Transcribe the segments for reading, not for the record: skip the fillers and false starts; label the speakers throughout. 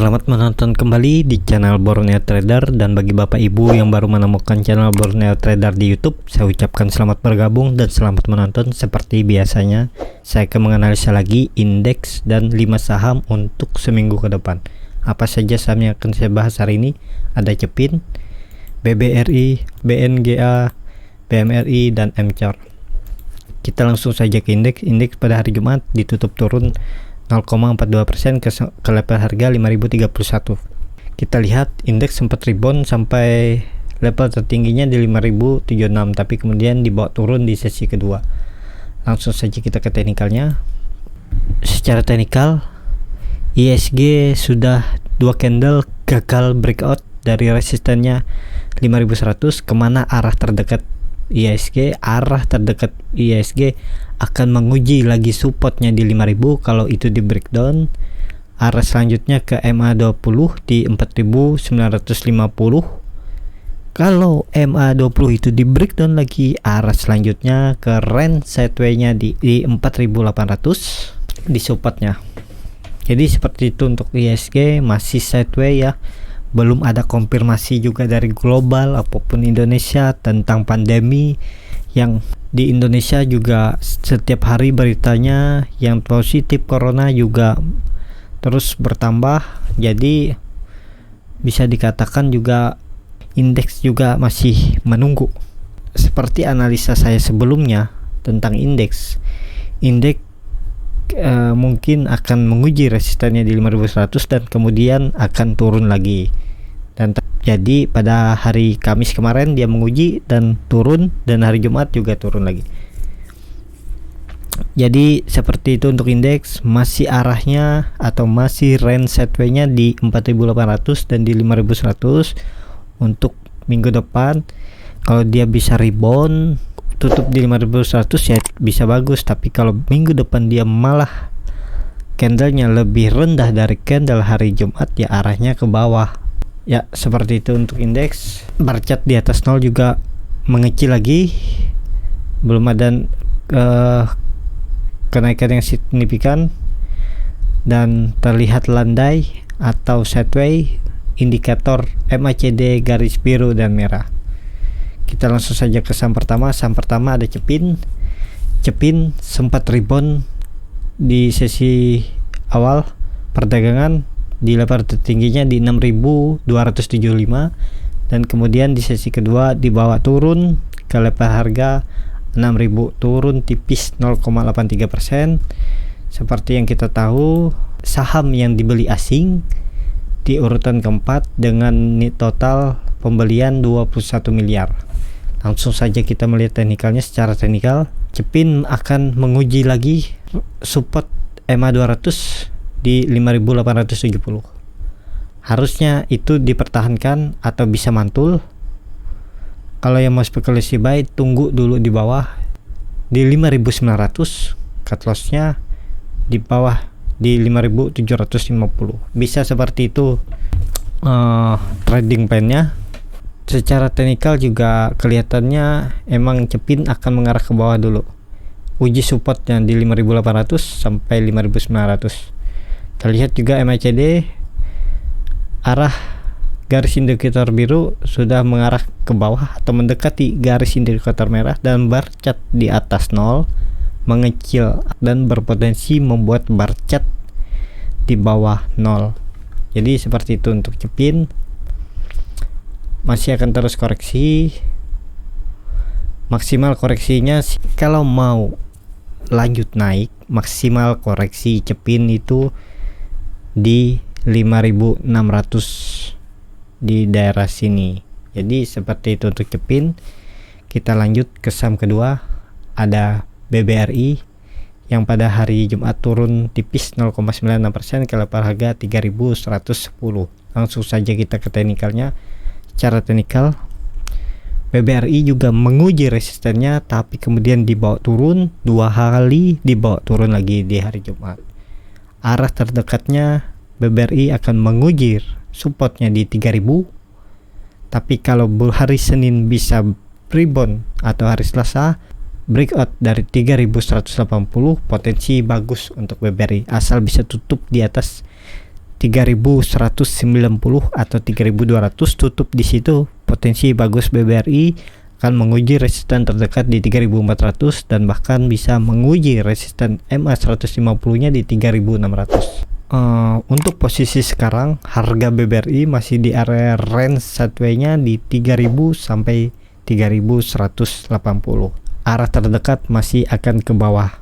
Speaker 1: Selamat menonton kembali di channel Borneo Trader, dan bagi Bapak Ibu yang baru menemukan channel Borneo Trader di YouTube, saya ucapkan selamat bergabung dan selamat menonton. Seperti biasanya, saya akan menganalisa lagi indeks dan 5 saham untuk seminggu ke depan. Apa saja saham yang akan saya bahas hari ini? Ada Cepin, BBRI, BNGA, BMRI, dan MCOR. Kita langsung saja ke indeks. Indeks pada hari Jumat ditutup turun 0,42% ke level harga 5031. Kita lihat indeks sempat rebound sampai level tertingginya di 5076, tapi kemudian dibawa turun di sesi kedua. Langsung saja kita ke teknikalnya. Secara teknikal, ISG sudah 2 candle gagal breakout dari resistennya 5100. Kemana arah terdekat ISG? Arah terdekat ISG akan menguji lagi supportnya di 5000. Kalau itu di breakdown, arah selanjutnya ke MA20 di 4950. Kalau MA20 itu di breakdown lagi, arah selanjutnya ke range sideway-nya di 4800 di supportnya. Jadi seperti itu untuk ISG, masih sideway ya. Belum ada konfirmasi juga dari global apapun Indonesia tentang pandemi, yang di Indonesia juga setiap hari beritanya yang positif corona juga terus bertambah. Jadi bisa dikatakan juga indeks juga masih menunggu. Seperti analisa saya sebelumnya tentang indeks mungkin akan menguji resistennya di 5100 dan kemudian akan turun lagi. Dan jadi pada hari Kamis kemarin dia menguji dan turun, dan hari Jumat juga turun lagi. Jadi seperti itu untuk indeks, masih arahnya atau masih range sideway-nya di 4800 dan di 5100 untuk minggu depan. Kalau dia bisa rebound tutup di 5100 ya bisa bagus, tapi kalau minggu depan dia malah candlenya lebih rendah dari candle hari Jumat, ya arahnya ke bawah. Ya seperti itu untuk indeks. Bar chart di atas 0 juga mengecil lagi, belum ada kenaikan yang signifikan dan terlihat landai atau sideway. Indikator MACD garis biru dan merah. Kita langsung saja ke saham pertama. Saham pertama ada Cepin. Cepin sempat rebound di sesi awal perdagangan di level tertingginya di 6275, dan kemudian di sesi kedua dibawa turun ke level harga 6000, turun tipis 0,83%. Seperti yang kita tahu, saham yang dibeli asing di urutan keempat dengan total pembelian 21 miliar. Langsung saja kita melihat teknikalnya. Secara teknikal, Cepin akan menguji lagi support MA200 di 5870. Harusnya itu dipertahankan atau bisa mantul. Kalau yang mau spekulasi buy, tunggu dulu di bawah di 5900, cut loss-nya di bawah di 5750. Bisa seperti itu trading plan-nya. Secara teknikal juga kelihatannya emang Cepin akan mengarah ke bawah dulu. Uji supportnya di 5800 sampai 5900. Terlihat juga MACD, arah garis indikator biru sudah mengarah ke bawah atau mendekati garis indikator merah, dan bar chart di atas 0 mengecil dan berpotensi membuat bar chart di bawah 0. Jadi seperti itu untuk Cepin. Masih akan terus koreksi. Maksimal koreksinya kalau mau lanjut naik, maksimal koreksi Cepin itu di 5600 di daerah sini. Jadi seperti itu untuk Cepin. Kita lanjut ke saham kedua, ada BBRI yang pada hari Jumat turun tipis 0,96% ke level harga 3110. Langsung saja kita ke teknikalnya. Secara teknikal, BBRI juga menguji resistennya, tapi kemudian dibawa turun 2 kali, dibawa turun lagi di hari Jumat. Arah terdekatnya BBRI akan menguji supportnya di 3000, tapi kalau hari Senin bisa rebound atau hari Selasa breakout dari 3180, potensi bagus untuk BBRI asal bisa tutup di atas 3.190 atau 3.200 tutup di situ. Potensi bagus BBRI akan menguji resisten terdekat di 3.400 dan bahkan bisa menguji resisten MA 150-nya di 3.600. Untuk posisi sekarang harga BBRI masih di area range sideways-nya di 3.000 sampai 3.180. Arah terdekat masih akan ke bawah,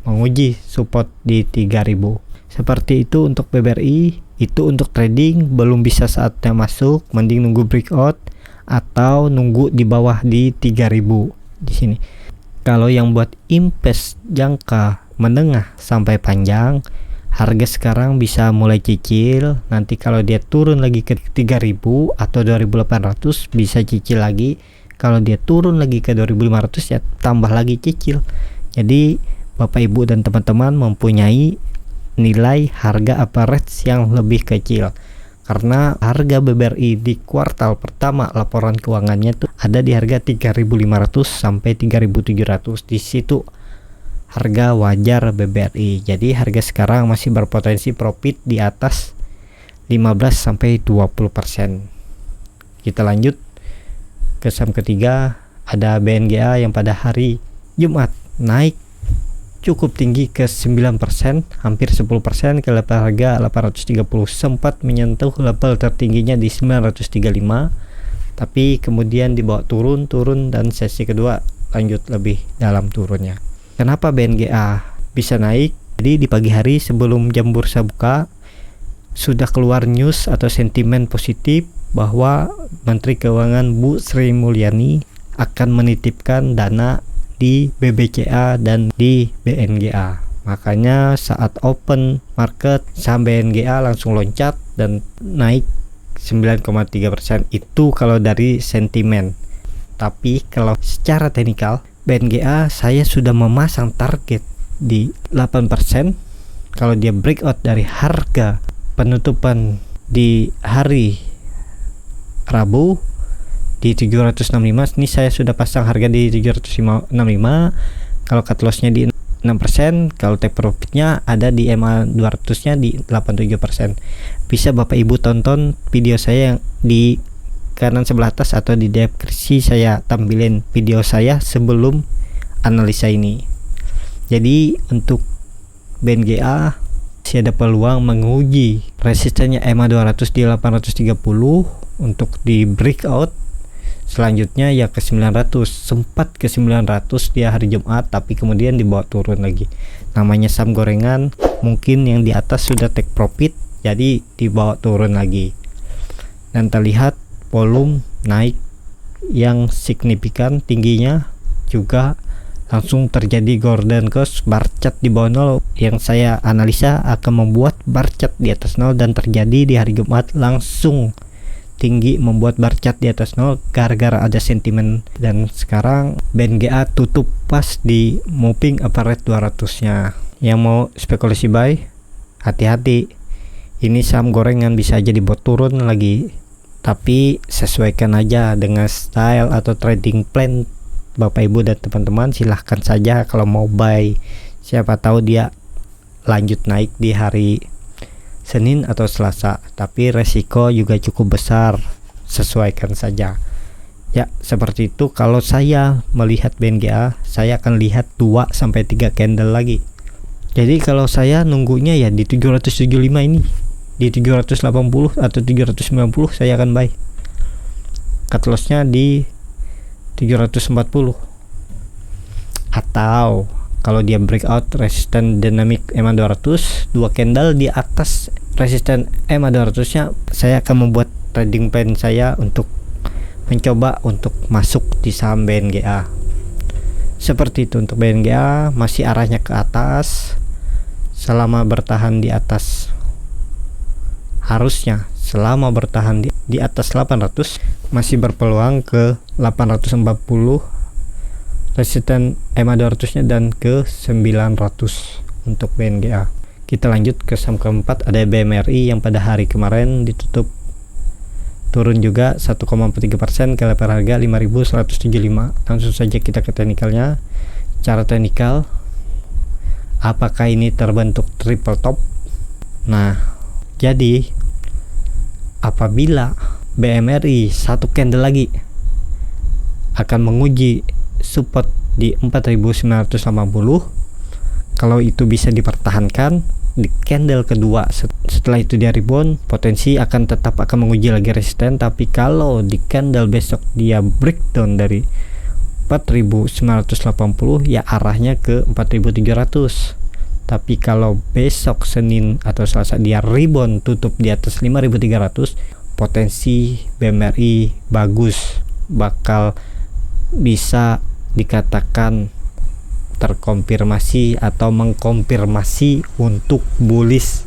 Speaker 1: menguji support di 3.000. Seperti itu untuk BBRI. Itu untuk trading, belum bisa saatnya masuk, mending nunggu breakout atau nunggu di bawah di 3.000 di sini. Kalau yang buat invest jangka menengah sampai panjang, harga sekarang bisa mulai cicil. Nanti kalau dia turun lagi ke 3.000 atau 2.800 bisa cicil lagi. Kalau dia turun lagi ke 2.500 ya tambah lagi cicil. Jadi Bapak Ibu dan teman-teman mempunyai nilai harga average yang lebih kecil. Karena harga BBRI di kuartal pertama laporan keuangannya tuh ada di harga 3.500 sampai 3.700. Di situ harga wajar BBRI. Jadi harga sekarang masih berpotensi profit di atas 15 sampai 20%. Kita lanjut ke saham ketiga, ada BNGA yang pada hari Jumat naik cukup tinggi ke 9%, hampir 10% ke level harga 830, sempat menyentuh level tertingginya di 935, tapi kemudian dibawa turun dan sesi kedua lanjut lebih dalam turunnya. Kenapa BNGA bisa naik? Jadi di pagi hari sebelum jam bursa buka sudah keluar news atau sentimen positif bahwa Menteri Keuangan Bu Sri Mulyani akan menitipkan dana di BBCA dan di BNGA. Makanya saat open market saham BNGA langsung loncat dan naik 9,3%. Itu kalau dari sentimen. Tapi kalau secara teknikal BNGA saya sudah memasang target di 8%. Kalau dia breakout dari harga penutupan di hari Rabu di 765, ini saya sudah pasang harga di 765. Kalau cut lossnya di 6%, kalau take profitnya ada di MA 200 nya di 87%. Bisa Bapak Ibu tonton video saya yang di kanan sebelah atas atau di deskripsi saya tampilin video saya sebelum analisa ini. Jadi untuk BNGA masih ada peluang menguji resistennya MA 200 di 830 untuk di breakout. Selanjutnya ya ke 900, sempat ke 900 di hari Jumat, tapi kemudian dibawa turun lagi. Namanya saham gorengan, mungkin yang di atas sudah take profit, jadi dibawa turun lagi. Dan terlihat volume naik yang signifikan, tingginya juga langsung terjadi golden cross, bar chart di bawah 0 yang saya analisa akan membuat bar chart di atas 0, dan terjadi di hari Jumat langsung tinggi membuat bar chart di atas 0 gara-gara ada sentimen. Dan sekarang BNGA tutup pas di moving average 200 nya. Yang mau spekulasi buy, hati-hati, ini saham gorengan bisa jadi buat turun lagi, tapi sesuaikan aja dengan style atau trading plan Bapak Ibu dan teman-teman. Silahkan saja kalau mau buy, siapa tahu dia lanjut naik di hari Senin atau Selasa, tapi resiko juga cukup besar, sesuaikan saja ya. Seperti itu. Kalau saya melihat BNGA, saya akan lihat 2 sampai 3 candle lagi. Jadi kalau saya nunggunya ya di 775 ini, di 780 atau 790 saya akan buy. Cut lossnya di 740. Atau kalau dia breakout resisten dynamic MA 200, 2 candle di atas resisten MA 200 nya, saya akan membuat trading plan saya untuk mencoba untuk masuk di saham BNGA. Seperti itu untuk BNGA, masih arahnya ke atas. Selama bertahan di atas, harusnya selama bertahan di atas 800 masih berpeluang ke 840 resisten MA 200 nya dan ke 900 untuk BNGA. Kita lanjut ke saham keempat, ada BMRI yang pada hari kemarin ditutup turun juga 1,43% ke level harga 5.175. Langsung saja kita ke teknikalnya. Cara teknikal, apakah ini terbentuk triple top? Nah, Jadi apabila BMRI satu candle lagi akan menguji support di 4980, kalau itu bisa dipertahankan di candle kedua setelah itu dia rebound, potensi akan menguji lagi resisten. Tapi kalau di candle besok dia breakdown dari 4980, ya arahnya ke 4700. Tapi kalau besok Senin atau Selasa dia rebound tutup di atas 5300, potensi BMRI bagus, bakal bisa dikatakan terkonfirmasi atau mengkonfirmasi untuk bullish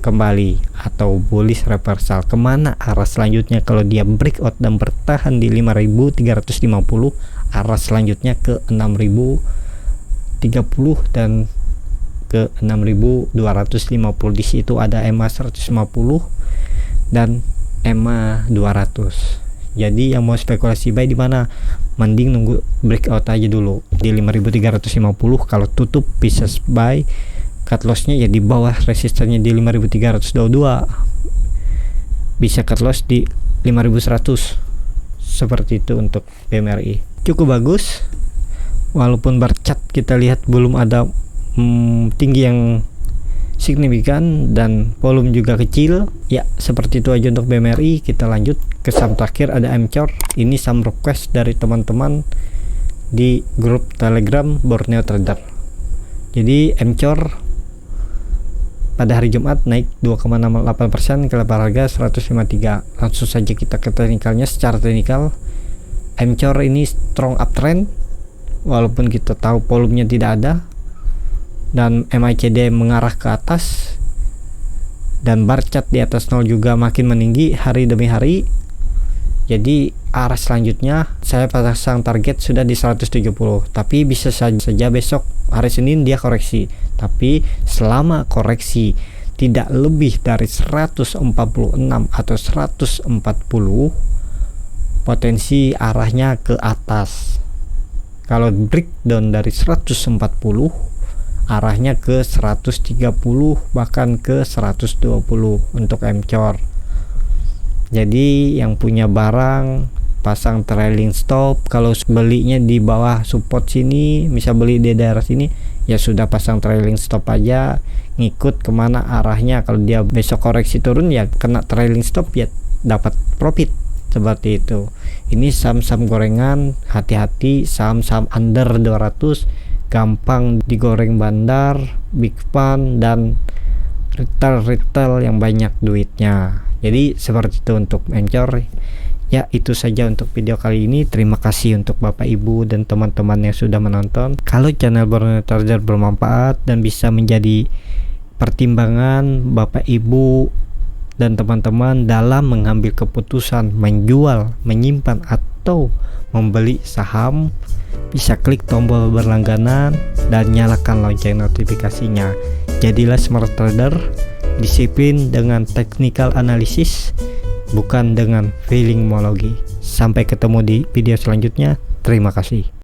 Speaker 1: kembali atau bullish reversal. Kemana arah selanjutnya? Kalau dia breakout dan bertahan di 5350, arah selanjutnya ke 6030 dan ke 6250. Di situ ada EMA 150 dan EMA 200. Jadi yang mau spekulasi buy di mana, mending nunggu breakout aja dulu di 5350. Kalau tutup bisa buy, cut lossnya ya di bawah resistennya di 5322, bisa cut loss di 5100. Seperti itu untuk BMRI. Cukup bagus, walaupun bercat kita lihat belum ada tinggi yang signifikan dan volume juga kecil. Ya seperti itu aja untuk BMRI. Kita lanjut ke saham terakhir, ada MCOR. Ini saham request dari teman-teman di grup Telegram Borneo Trader. Jadi MCOR pada hari Jumat naik 2,68% ke level harga 153. Langsung saja kita ke teknikalnya. Secara teknikal MCOR ini strong uptrend, walaupun kita tahu volumenya tidak ada dan MACD mengarah ke atas dan bar chart di atas 0 juga makin meninggi hari demi hari. Jadi arah selanjutnya saya pasang target sudah di 170, tapi bisa saja besok hari Senin dia koreksi. Tapi selama koreksi tidak lebih dari 146 atau 140, potensi arahnya ke atas. Kalau breakdown dari 140, arahnya ke 130 bahkan ke 120 untuk MCOR. Jadi yang punya barang pasang trailing stop. Kalau belinya di bawah support sini, misal beli di daerah sini, ya sudah pasang trailing stop aja, ngikut kemana arahnya. Kalau dia besok koreksi turun ya kena trailing stop, ya dapat profit. Seperti itu. Ini saham-saham gorengan, hati-hati. Saham-saham under 200 gampang digoreng bandar, big fund dan retail yang banyak duitnya. Jadi seperti itu untuk MCOR. Ya itu saja untuk video kali ini. Terima kasih untuk Bapak Ibu dan teman-teman yang sudah menonton. Kalau channel Borneo Trader bermanfaat dan bisa menjadi pertimbangan Bapak Ibu dan teman-teman dalam mengambil keputusan menjual, menyimpan atau membeli saham, bisa klik tombol berlangganan dan nyalakan lonceng notifikasinya. Jadilah smart trader, disiplin dengan technical analisis, bukan dengan feelingmologi. Sampai ketemu di video selanjutnya. Terima kasih.